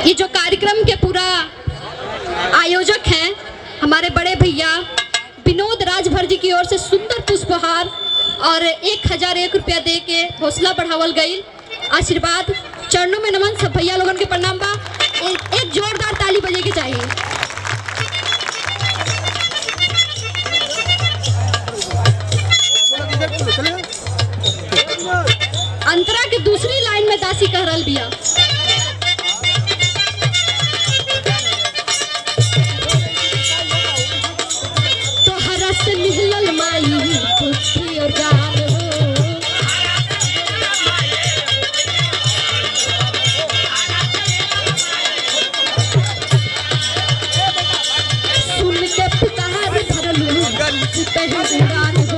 ये जो कार्यक्रम के पूरा आयोजक हैं हमारे बड़े भैया विनोद राजभर जी की ओर से सुंदर पुष्पहार और 1001 रुपया दे के हौसला बढ़ावल गई। आशीर्वाद चरणों में नमन, सब भैया लोगन के प्रणाम बा। एक जोरदार ताली बजे के चाहिए। अंतरा के दूसरी लाइन में दासी कह रहल बिया। तो हरस मिलल माई खुशी और गान हो, सुन के पुकार भरलू पुतहि उड़ान हो।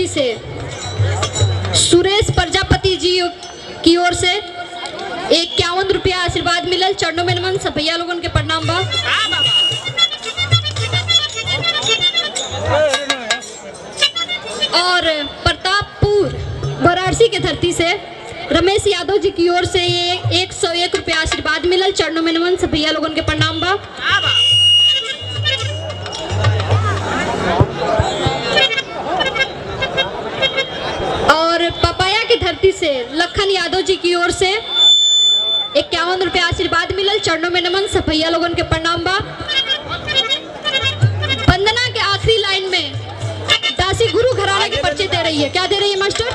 से सुरेश प्रजापति जी की ओर से 51 रुपया आशीर्वाद मिलल। चरणों में नमन, सब भैया लोगन के प्रणाम बा। और प्रतापपुर वाराणसी के धरती से रमेश यादव जी की ओर से ये 101 रुपया आशीर्वाद मिलल। चरणों में नमन, सब भैया लोगन के प्रणाम बा। और पपाया की धरती से लखन यादव जी की ओर से 51 रुपया आशीर्वाद मिलल। चरणों में नमन, सब भैया लोगन के प्रणाम बा। वंदना के आखिरी लाइन में दासी गुरु घराने के परिचय दे रही है। क्या दे रही है मास्टर?